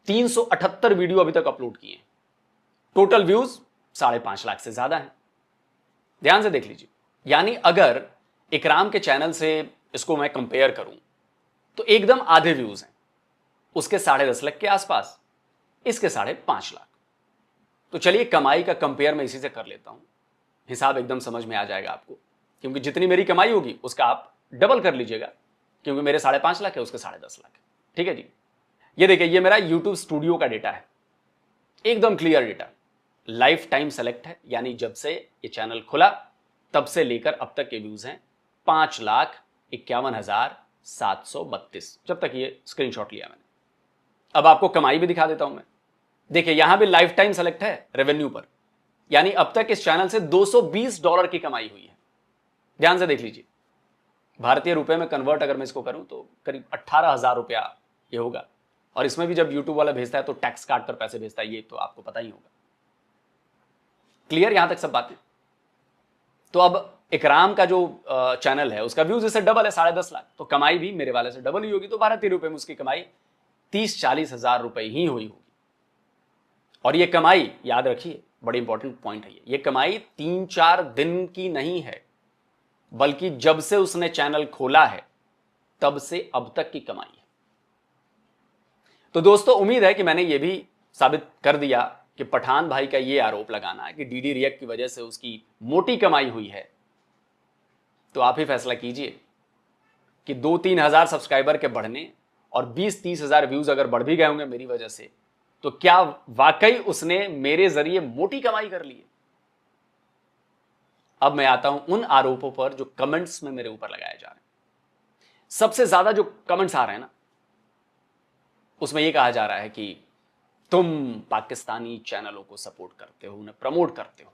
378 वीडियो अभी तक अपलोड किए हैं। टोटल व्यूज 5.5 लाख से ज्यादा है। ध्यान से देख लीजिए, यानी अगर इकराम के चैनल से इसको मैं कंपेयर करूं तो एकदम आधे व्यूज हैं। उसके 10.5 लाख के आसपास, इसके 5.5 लाख। तो चलिए कमाई का कंपेयर मैं इसी से कर लेता हूं, हिसाब एकदम समझ में आ जाएगा आपको। क्योंकि जितनी मेरी कमाई होगी उसका आप डबल कर लीजिएगा, क्योंकि मेरे 5.5 लाख है, उसके 10.5 लाख है। ठीक है जी। ये देखिए, ये मेरा यूट्यूब स्टूडियो का डेटा है, एकदम clear data, life time select है, यानी जब से ये चैनल खुला तब से लेकर अब तक के व्यूज हैं 5,51,732, जब तक ये स्क्रीनशॉट लिया मैंने। अब आपको कमाई भी दिखा देता हूं मैं। देखिए, यहां भी लाइफ टाइम सेलेक्ट है रेवेन्यू पर, यानी अब तक इस चैनल से $220 की कमाई हुई है। ध्यान से देख लीजिए, भारतीय रुपए में कन्वर्ट अगर मैं इसको करूं तो करीब 18,000 रुपया ये होगा। और इसमें भी जब यूट्यूब वाला भेजता है तो टैक्स काट कर पैसे भेजता है, ये तो आपको पता ही होगा। क्लियर यहां तक सब बातें? तो अब इकराम का जो चैनल है उसका व्यूज इससे डबल है, 10.5 लाख, तो कमाई भी मेरे वाले से डबल ही होगी। तो भारतीय रुपए में उसकी कमाई 30-40 हजार रुपए ही हुई होगी। और ये कमाई याद रखिए, बड़ी इंपॉर्टेंट पॉइंट है ये कमाई 3-4 दिन की नहीं है, बल्कि जब से उसने चैनल खोला है तब से अब तक की कमाई है। तो दोस्तों, उम्मीद है कि मैंने ये भी साबित कर दिया कि पठान भाई का ये आरोप लगाना है कि डीडी रिएक्ट की वजह से उसकी मोटी कमाई हुई है, तो आप ही फैसला कीजिए कि 2-3 हजार सब्सक्राइबर के बढ़ने और 20-30 हजार व्यूज अगर बढ़ भी गए होंगे मेरी वजह से, तो क्या वाकई उसने मेरे जरिए मोटी कमाई कर ली है? अब मैं आता हूं उन आरोपों पर जो कमेंट्स में मेरे ऊपर लगाए जा रहे हैं। सबसे ज्यादा जो कमेंट्स आ रहे हैं ना, उसमें यह कहा जा रहा है कि तुम पाकिस्तानी चैनलों को सपोर्ट करते हो, उन्हें प्रमोट करते हो।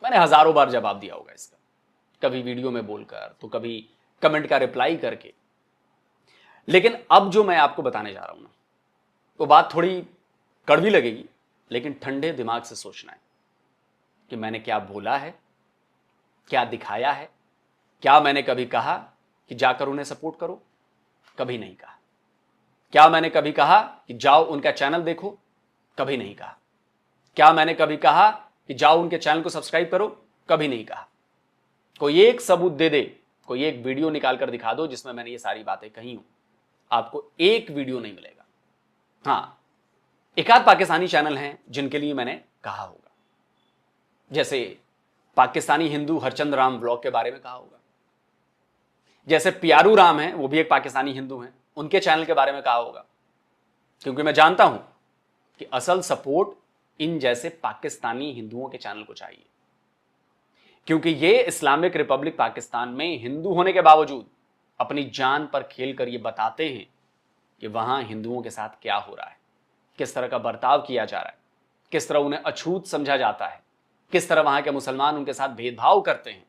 मैंने हजारों बार जवाब दिया होगा इसका, कभी वीडियो में बोलकर, तो कभी कमेंट का रिप्लाई करके। लेकिन अब जो मैं आपको बताने जा रहा हूं ना, तो बात थोड़ी कड़वी लगेगी, लेकिन ठंडे दिमाग से सोचना है कि मैंने क्या बोला है, क्या दिखाया है। क्या मैंने कभी कहा कि जाकर उन्हें सपोर्ट करो? कभी नहीं कहा। क्या मैंने कभी कहा कि जाओ उनका चैनल देखो? कभी नहीं कहा। क्या मैंने कभी कहा कि जाओ उनके चैनल को सब्सक्राइब करो? कभी नहीं कहा। कोई एक सबूत दे दे, कोई एक वीडियो निकाल कर दिखा दो जिसमें मैंने ये सारी बातें कही हूं। आपको एक वीडियो नहीं मिलेगा। हाँ, एक आध पाकिस्तानी चैनल हैं जिनके लिए मैंने कहा होगा, जैसे पाकिस्तानी हिंदू हरचंद राम व्लॉग के बारे में कहा होगा, जैसे प्यारू राम हैं, वो भी एक पाकिस्तानी हिंदू हैं, उनके चैनल के बारे में कहा होगा। क्योंकि मैं जानता हूं कि असल सपोर्ट इन जैसे पाकिस्तानी हिंदुओं के चैनल को चाहिए, क्योंकि ये इस्लामिक रिपब्लिक पाकिस्तान में हिंदू होने के बावजूद अपनी जान पर खेलकर ये बताते हैं कि वहां हिंदुओं के साथ क्या हो रहा है, किस तरह का बर्ताव किया जा रहा है, किस तरह उन्हें अछूत समझा जाता है, किस तरह वहां के मुसलमान उनके साथ भेदभाव करते हैं,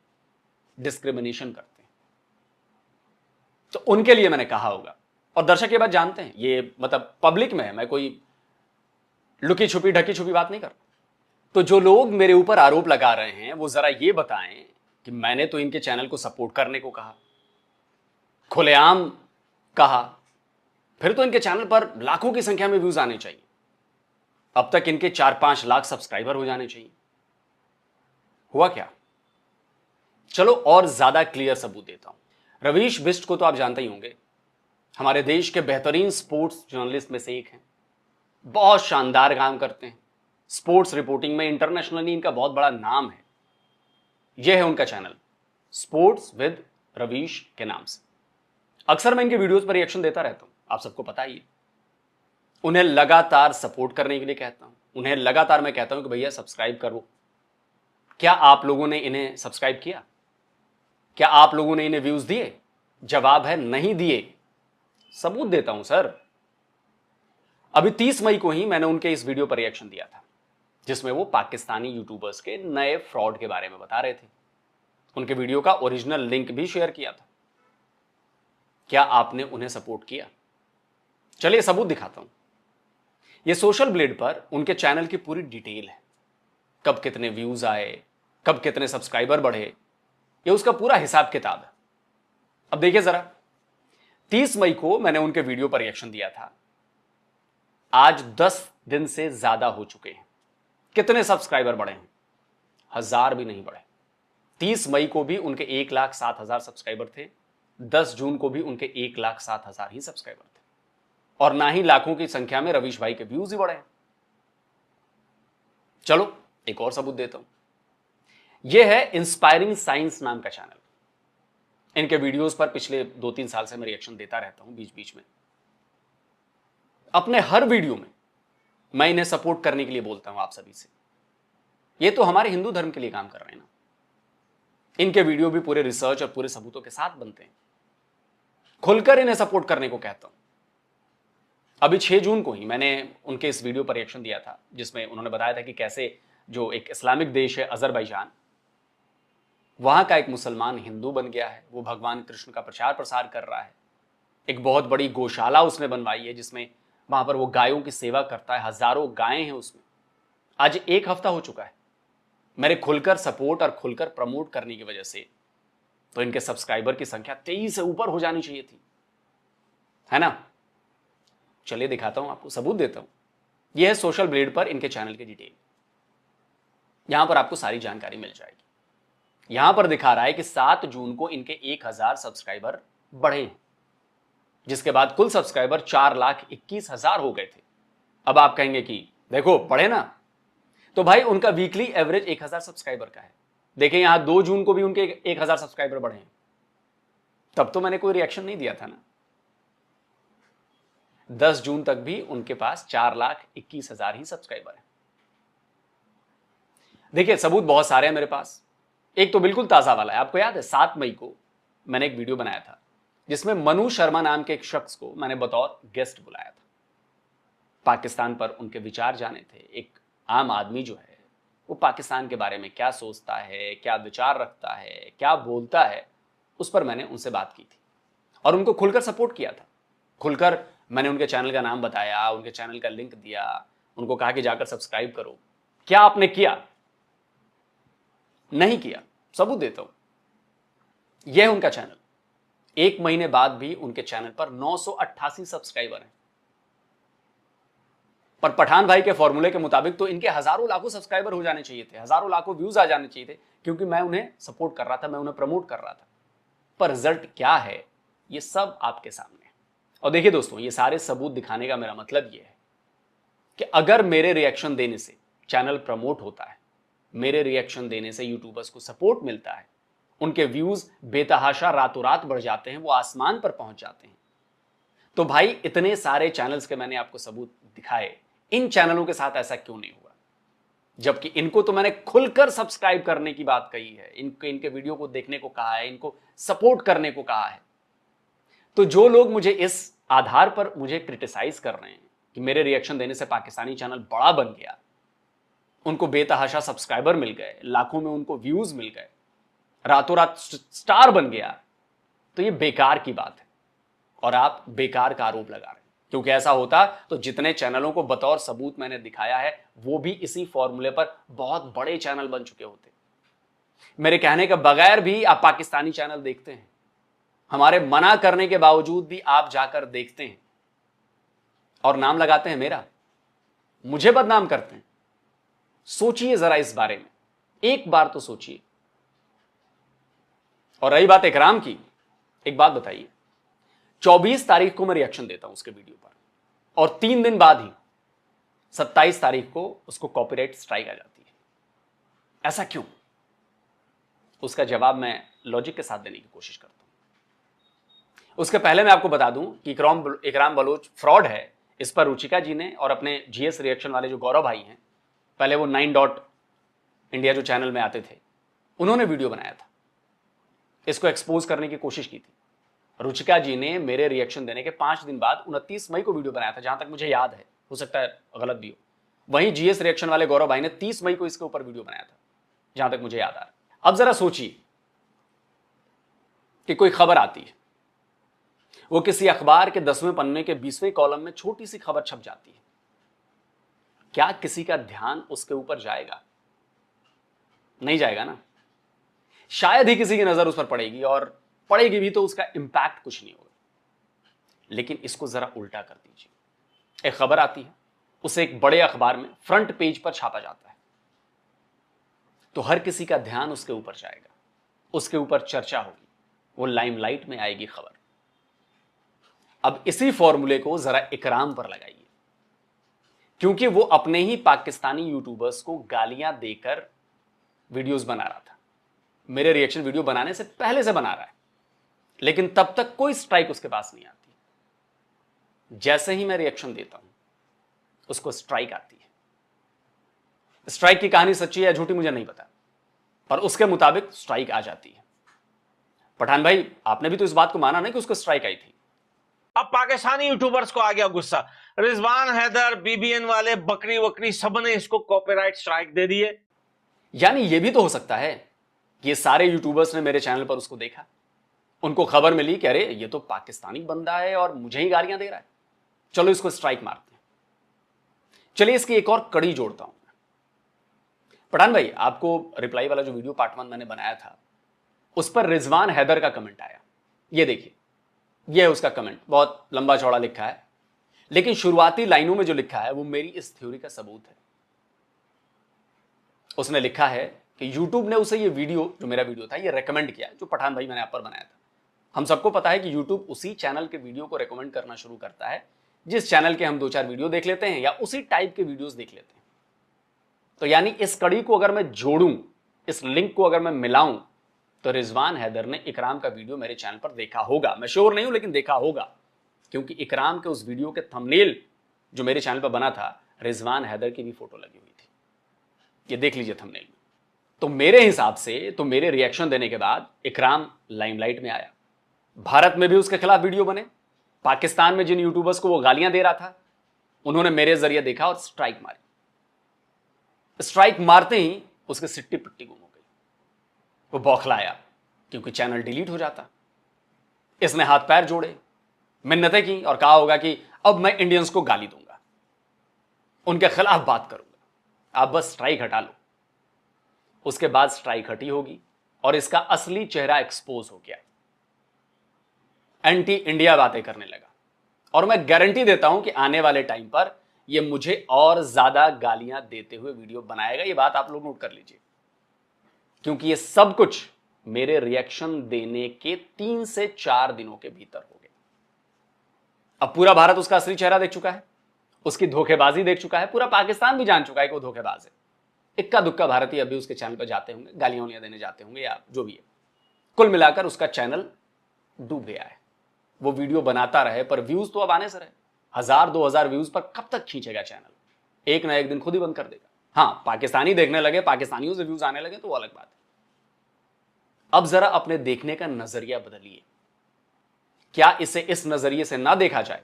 डिस्क्रिमिनेशन करते हैं। तो उनके लिए मैंने कहा होगा। और दर्शक ये बात जानते हैं, ये मतलब पब्लिक में है, मैं कोई लुकी छुपी ढकी छुपी बात नहीं कर रहा। तो जो लोग मेरे ऊपर आरोप लगा रहे हैं वो जरा ये बताएं कि मैंने तो इनके चैनल को सपोर्ट करने को कहा, खुलेआम कहा, फिर तो इनके चैनल पर लाखों की संख्या में व्यूज आने चाहिए, अब तक इनके 4-5 लाख सब्सक्राइबर हो जाने चाहिए। हुआ क्या? चलो और ज्यादा क्लियर सबूत देता हूं। रवीश बिष्ट को तो आप जानते ही होंगे, हमारे देश के बेहतरीन स्पोर्ट्स जर्नलिस्ट में से एक हैं। बहुत शानदार काम करते हैं स्पोर्ट्स रिपोर्टिंग में, इंटरनेशनली इनका बहुत बड़ा नाम है। यह है उनका चैनल, स्पोर्ट्स विद रवीश के नाम से। अक्सर मैं इनके वीडियोस पर रिएक्शन देता रहता हूं, आप सबको पता ही है। उन्हें लगातार सपोर्ट करने के लिए कहता हूं, उन्हें लगातार मैं कहता हूं कि भैया सब्सक्राइब करो। क्या आप लोगों ने इन्हें सब्सक्राइब किया? क्या आप लोगों ने इन्हें व्यूज दिए? जवाब है नहीं दिए। सबूत देता हूं सर। अभी 30 मई को ही मैंने उनके इस वीडियो पर रिएक्शन दिया था, जिसमें वो पाकिस्तानी यूट्यूबर्स के नए फ्रॉड के बारे में बता रहे थे। उनके वीडियो का ओरिजिनल लिंक भी शेयर किया था। क्या आपने उन्हें सपोर्ट किया? चलिए सबूत दिखाता हूं। ये सोशल ब्लेड पर उनके चैनल की पूरी डिटेल है, कब कितने व्यूज आए, कब कितने सब्सक्राइबर बढ़े, ये उसका पूरा हिसाब किताब है। अब देखिए जरा, 30 मई को मैंने उनके वीडियो पर रिएक्शन दिया था, आज 10 दिन से ज्यादा हो चुके हैं। कितने सब्सक्राइबर बढ़े हैं? 1000 भी नहीं बढ़े। 30 मई को भी उनके 1,07,000 सब्सक्राइबर थे, 10 जून को भी उनके 1,07,000 ही सब्सक्राइबर थे, और ना ही लाखों की संख्या में रवीश भाई के व्यूज ही बढ़े हैं। चलो एक और सबूत देता हूं। यह है इंस्पायरिंग साइंस नाम का चैनल। इनके वीडियोस पर पिछले 2-3 साल से मैं रिएक्शन देता रहता हूं बीच बीच में। अपने हर वीडियो में मैं इन्हें सपोर्ट करने के लिए बोलता हूं आप सभी से। ये तो हमारे हिंदू धर्म के लिए काम कर रहे हैं ना। इनके वीडियो भी पूरे रिसर्च और पूरे सबूतों के साथ बनते हैं। खुलकर इन्हें सपोर्ट करने को कहता हूं। अभी 6 जून को ही मैंने उनके इस वीडियो पर रिएक्शन दिया था जिसमें उन्होंने बताया था कि कैसे जो एक इस्लामिक देश है अजरबैजान, वहां का एक मुसलमान हिंदू बन गया है, वो भगवान कृष्ण का प्रचार प्रसार कर रहा है। एक बहुत बड़ी गौशाला उसने बनवाई है जिसमें वहां पर वो गायों की सेवा करता है, हजारों गायें हैं उसमें। आज 1 हफ्ता हो चुका है मेरे खुलकर सपोर्ट और खुलकर प्रमोट करने की वजह से, तो इनके सब्सक्राइबर की संख्या 23 से ऊपर हो जानी चाहिए थी, है ना। चलिए दिखाता हूं आपको, सबूत देता हूं। यह है सोशल ब्लेड पर इनके चैनल की डिटेल। यहां पर आपको सारी जानकारी मिल जाएगी। यहां पर दिखा रहा है कि 7 जून को इनके 1000 सब्सक्राइबर बढ़े हैं, जिसके बाद कुल सब्सक्राइबर 4,21,000 हो गए थे। अब आप कहेंगे कि देखो बढ़े ना, तो भाई उनका वीकली एवरेज 1000 सब्सक्राइबर का है। देखें यहां 2 जून को भी उनके 1000 सब्सक्राइबर बढ़े हैं, तब तो मैंने कोई रिएक्शन नहीं दिया था ना। 10 जून तक भी उनके पास 4,21,000 ही सब्सक्राइबर है। देखिए सबूत बहुत सारे हैं मेरे पास। एक तो बिल्कुल ताजा वाला है। आपको याद है 7 मई को मैंने एक वीडियो बनाया था जिसमें मनु शर्मा नाम के एक शख्स को मैंने बतौर गेस्ट बुलाया था। पाकिस्तान पर उनके विचार जाने थे। एक आम आदमी जो है वो पाकिस्तान के बारे में क्या सोचता है, क्या विचार रखता है, क्या बोलता है, उस पर मैंने उनसे बात की थी और उनको खुलकर सपोर्ट किया था। खुलकर मैंने उनके चैनल का नाम बताया, उनके चैनल का लिंक दिया, उनको कहा कि जाकर सब्सक्राइब करो। क्या आपने किया? नहीं किया। सबूत देता हूं, यह है उनका चैनल। 1 महीने बाद भी उनके चैनल पर 988 सब्सक्राइबर हैं। पर पठान भाई के फॉर्मूले के मुताबिक तो इनके हजारों लाखों सब्सक्राइबर हो जाने चाहिए थे, हजारों लाखों व्यूज आ जाने चाहिए थे, क्योंकि मैं उन्हें सपोर्ट कर रहा था, मैं उन्हें प्रमोट कर रहा था। पर रिजल्ट क्या है ये सब आपके सामने है। और देखिए दोस्तों, ये सारे सबूत दिखाने का मेरा मतलब ये है कि अगर मेरे रिएक्शन देने से चैनल प्रमोट होता है, मेरे रिएक्शन देने से यूट्यूबर्स को सपोर्ट मिलता है, उनके व्यूज बेतहाशा रातों रात बढ़ जाते हैं, वो आसमान पर पहुंच जाते हैं, तो भाई इतने सारे चैनल्स के मैंने आपको सबूत दिखाए, इन चैनलों के साथ ऐसा क्यों नहीं हुआ? जबकि इनको तो मैंने खुलकर सब्सक्राइब करने की बात कही है, इनके वीडियो को देखने को कहा है, इनको सपोर्ट करने को कहा है। तो जो लोग मुझे इस आधार पर मुझे क्रिटिसाइज कर रहे हैं कि मेरे रिएक्शन देने से पाकिस्तानी चैनल बड़ा बन गया, उनको बेतहाशा सब्सक्राइबर मिल गए, लाखों में उनको व्यूज मिल गए, रातों रात स्टार बन गया, तो ये बेकार की बात है और आप बेकार का आरोप लगा रहे हैं। क्योंकि ऐसा होता तो जितने चैनलों को बतौर सबूत मैंने दिखाया है वो भी इसी फॉर्मूले पर बहुत बड़े चैनल बन चुके होते। मेरे कहने के बगैर भी आप पाकिस्तानी चैनल देखते हैं, हमारे मना करने के बावजूद भी आप जाकर देखते हैं और नाम लगाते हैं मेरा, मुझे बदनाम करते हैं। सोचिए जरा इस बारे में, एक बार तो सोचिए। और रही बात इकराम की, एक बात बताइए, 24 तारीख को मैं रिएक्शन देता हूं उसके वीडियो पर और 3 दिन बाद ही 27 तारीख को उसको कॉपीराइट स्ट्राइक आ जाती है। ऐसा क्यों? उसका जवाब मैं लॉजिक के साथ देने की कोशिश करता हूं। उसके पहले मैं आपको बता दूं कि इकराम बलोच फ्रॉड है, इस पर रुचिका जी ने और अपने जीएस रिएक्शन वाले जो गौरव भाई हैं, पहले वो 9 इंडिया जो चैनल में आते थे, उन्होंने वीडियो बनाया था, इसको एक्सपोज करने की कोशिश की थी। रुचिका जी ने मेरे रिएक्शन देने के 5 दिन बाद 29 मई को वीडियो बनाया था, जहां तक मुझे याद है, हो सकता है गलत भी हो। वहीं जीएस रिएक्शन वाले गौरव भाई ने 30 मई को इसके ऊपर वीडियो बनाया था, जहां तक मुझे याद आ रहा है। अब जरा सोचिए कि कोई खबर आती है, वो किसी अखबार के 10वें पन्ने के 20वें कॉलम में छोटी सी खबर छप जाती है, क्या किसी का ध्यान उसके ऊपर जाएगा? नहीं जाएगा ना। शायद ही किसी की नजर उस पर पड़ेगी, और पड़ेगी भी तो उसका इंपैक्ट कुछ नहीं होगा। लेकिन इसको जरा उल्टा कर दीजिए, एक खबर आती है, उसे एक बड़े अखबार में फ्रंट पेज पर छापा जाता है, तो हर किसी का ध्यान उसके ऊपर जाएगा, उसके ऊपर चर्चा होगी, वो लाइमलाइट में आएगी खबर। अब इसी फॉर्मूले को जरा इकराम पर लगाइए, क्योंकि वो अपने ही पाकिस्तानी यूट्यूबर्स को गालियां देकर वीडियोस बना रहा था, मेरे रिएक्शन वीडियो बनाने से पहले से बना रहा है। लेकिन तब तक कोई स्ट्राइक उसके पास नहीं आती। जैसे ही मैं रिएक्शन देता हूं उसको स्ट्राइक आती है। स्ट्राइक की कहानी सच्ची है या झूठी मुझे नहीं पता, पर उसके मुताबिक स्ट्राइक आ जाती है। पठान भाई, आपने भी तो इस बात को माना ना कि उसको स्ट्राइक आई थी। अब पाकिस्तानी यूट्यूबर्स को आ गया गुस्सा। रिजवान हैदर, बीबीएन वाले, बकरी वकरी, सबने इसको कॉपीराइट स्ट्राइक दे दिए। यानी यह भी तो हो सकता है कि ये सारे यूट्यूबर्स ने मेरे चैनल पर उसको देखा, उनको खबर मिली कि अरे ये तो पाकिस्तानी बंदा है और मुझे ही गालियां दे रहा है, चलो इसको स्ट्राइक मारते हैं। चलिए इसकी एक और कड़ी जोड़ता हूं। पठान भाई, आपको रिप्लाई वाला जो वीडियो पार्ट 1 मैंने बनाया था उस पर रिजवान हैदर का कमेंट आया। ये देखिए, ये है उसका कमेंट, बहुत लंबा चौड़ा लिखा है, लेकिन शुरुआती लाइनों में जो लिखा है वो मेरी इस थ्योरी का सबूत है। उसने लिखा है कि YouTube ने उसे ये वीडियो, जो मेरा वीडियो था, ये रेकमेंड किया, जो पठान भाई मैंने आप पर बनाया था। हम सबको पता है कि YouTube उसी चैनल के वीडियो को रेकमेंड करना शुरू करता है जिस चैनल के हम 2-4 वीडियो देख लेते हैं या उसी टाइप के वीडियोस देख लेते हैं। तो यानी इस कड़ी को अगर मैं जोड़ूं, इस लिंक को अगर मैं मिलाऊं, तो रिजवान हैदर ने इकराम का वीडियो मेरे चैनल पर देखा होगा। मैं श्योर नहीं हूं, लेकिन देखा होगा, क्योंकि इकराम के उस वीडियो के थंबनेल जो मेरे चैनल पर बना था, रिजवान हैदर की भी फोटो लगी हुई थी। ये देख लीजिए थंबनेल में। तो मेरे हिसाब से, तो मेरे रिएक्शन देने के बाद इकराम लाइमलाइट में आया। भारत में भी उसके खिलाफ वीडियो बने, पाकिस्तान में जिन यूट्यूबर्स को वो गालियां दे रहा था उन्होंने मेरे जरिए देखा और स्ट्राइक मारी। स्ट्राइक मारते ही उसके सिट्टी पिट्टी गुम हो गई। वो बौखलाया, क्योंकि चैनल डिलीट हो जाता। इसने हाथ पैर जोड़े, मिन्नतें की और कहा होगा कि अब मैं इंडियंस को गाली दूंगा, उनके खिलाफ बात करूंगा, आप बस स्ट्राइक हटा लो। उसके बाद स्ट्राइक हटी होगी और इसका असली चेहरा एक्सपोज हो गया। एंटी इंडिया बातें करने लगा और मैं गारंटी देता हूं कि आने वाले टाइम पर यह मुझे और ज्यादा गालियां देते हुए वीडियो बनाएगा। यह बात आप लोग नोट कर लीजिए, क्योंकि यह सब कुछ मेरे रिएक्शन देने के 3 से 4 दिनों के भीतर हो गया। अब पूरा भारत उसका असली चेहरा देख चुका है, उसकी धोखेबाजी देख चुका है, पूरा पाकिस्तान भी जान चुका है कि वो धोखेबाज है। इक्का दुक्का भारतीय अभी उसके चैनल पर जाते होंगे, गालियां देने जाते होंगे या जो भी है। कुल मिलाकर उसका चैनल डूब गया है। वो वीडियो बनाता रहे, पर व्यूज तो अब आने से रहे। 1000-2000 व्यूज पर कब तक खींचेगा चैनल? एक ना एक दिन खुद ही बंद कर देगा। हाँ, पाकिस्तानी देखने लगे, पाकिस्तानियों से व्यूज आने लगे तो वो अलग बात है। अब जरा अपने देखने का नजरिया बदलिए। क्या इसे इस नजरिए से ना देखा जाए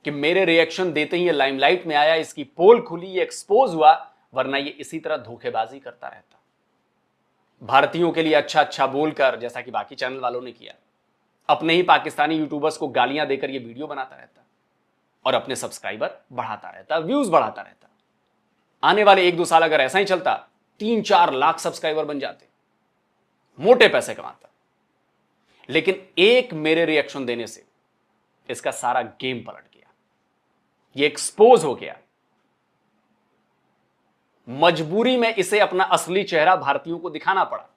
कि मेरे रिएक्शन देते ही ये लाइमलाइट में आया, इसकी पोल खुली, ये एक्सपोज हुआ, वरना ये इसी तरह धोखेबाजी करता रहता, भारतीयों के लिए अच्छा अच्छा बोलकर, जैसा कि बाकी चैनल वालों ने किया, अपने ही पाकिस्तानी यूट्यूबर्स को गालियां देकर ये वीडियो बनाता रहता और अपने सब्सक्राइबर बढ़ाता रहता, व्यूज बढ़ाता रहता। आने वाले 1-2 साल अगर ऐसा ही चलता, 3-4 लाख सब्सक्राइबर बन जाते, मोटे पैसे कमाता। लेकिन एक मेरे रिएक्शन देने से इसका सारा गेम पलट गया, ये एक्सपोज हो गया। मजबूरी में इसे अपना असली चेहरा भारतीयों को दिखाना पड़ा।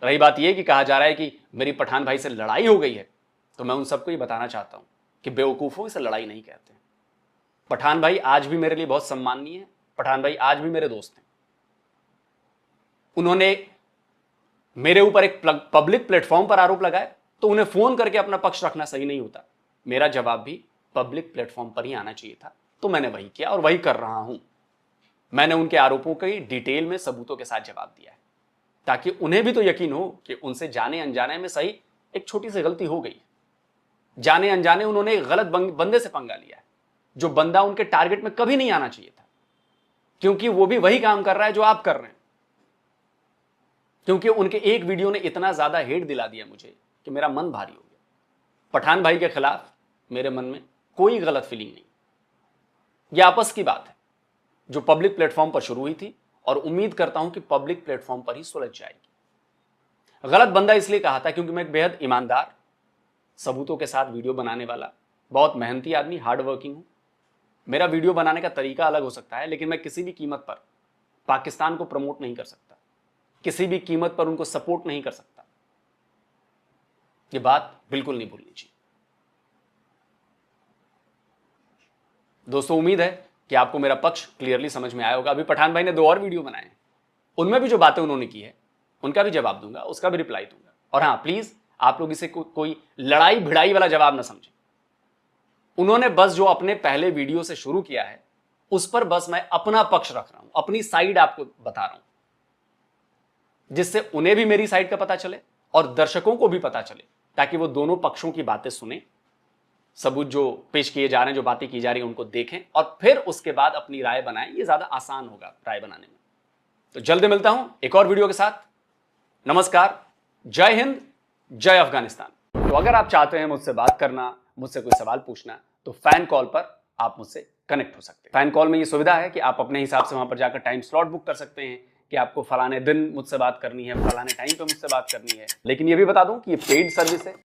रही बात यह कि कहा जा रहा है कि मेरी पठान भाई से लड़ाई हो गई है, तो मैं उन सबको ये बताना चाहता हूं कि बेवकूफों, इसे लड़ाई नहीं कहते। पठान भाई आज भी मेरे लिए बहुत सम्माननीय है, पठान भाई आज भी मेरे दोस्त हैं। उन्होंने मेरे ऊपर एक पब्लिक प्लेटफॉर्म पर आरोप लगाए, तो उन्हें फोन करके अपना पक्ष रखना सही नहीं होता। मेरा जवाब भी पब्लिक प्लेटफॉर्म पर ही आना चाहिए था, तो मैंने वही किया और वही कर रहा हूं। मैंने उनके आरोपों का डिटेल में सबूतों के साथ जवाब दिया है, ताकि उन्हें भी तो यकीन हो कि उनसे जाने अनजाने में सही एक छोटी सी गलती हो गई। जाने अनजाने उन्होंने एक गलत बंदे से पंगा लिया है, जो बंदा उनके टारगेट में कभी नहीं आना चाहिए था, क्योंकि वो भी वही काम कर रहा है जो आप कर रहे हैं। क्योंकि उनके एक वीडियो ने इतना ज्यादा हेट दिला दिया मुझे कि मेरा मन भारी हो गया। पठान भाई के खिलाफ मेरे मन में कोई गलत फीलिंग नहीं। यह आपस की बात है जो पब्लिक प्लेटफॉर्म पर शुरू हुई थी, और उम्मीद करता हूं कि पब्लिक प्लेटफॉर्म पर ही सुलझ जाएगी। गलत बंदा इसलिए कहा था क्योंकि मैं एक बेहद ईमानदार, सबूतों के साथ वीडियो बनाने वाला, बहुत मेहनती आदमी, हार्ड वर्किंग हूं। मेरा वीडियो बनाने का तरीका अलग हो सकता है, लेकिन मैं किसी भी कीमत पर पाकिस्तान को प्रमोट नहीं कर सकता, किसी भी कीमत पर उनको सपोर्ट नहीं कर सकता। यह बात बिल्कुल नहीं भूलनी चाहिए। दोस्तों, उम्मीद है कि आपको मेरा पक्ष क्लियरली समझ में आया होगा। अभी पठान भाई ने 2 और वीडियो बनाए हैं, उनमें भी जो बातें उन्होंने की है उनका भी जवाब दूंगा, उसका भी रिप्लाई दूंगा। और हाँ, प्लीज आप लोग इसे कोई लड़ाई भिड़ाई वाला जवाब ना समझें। उन्होंने बस जो अपने पहले वीडियो से शुरू किया है उस पर बस मैं अपना पक्ष रख रहा हूं, अपनी साइड आपको बता रहा हूं, जिससे उन्हें भी मेरी साइड का पता चले और दर्शकों को भी पता चले, ताकि वो दोनों पक्षों की बातें सुने, सबूत जो पेश किए जा रहे हैं, जो बातें की जा रही हैं उनको देखें और फिर उसके बाद अपनी राय बनाएं। ये ज्यादा आसान होगा राय बनाने में। तो जल्दी मिलता हूं एक और वीडियो के साथ। नमस्कार, जय हिंद, जय अफगानिस्तान। तो अगर आप चाहते हैं मुझसे बात करना, मुझसे कोई सवाल पूछना, तो फैन कॉल पर आप मुझसे कनेक्ट हो सकते हैं। फैन कॉल में ये सुविधा है कि आप अपने हिसाब से वहां पर जाकर टाइम स्लॉट बुक कर सकते हैं कि आपको फलाने दिन मुझसे बात करनी है, फलाने टाइम पे मुझसे बात करनी है। लेकिन ये भी बता दूं कि ये पेड सर्विस है,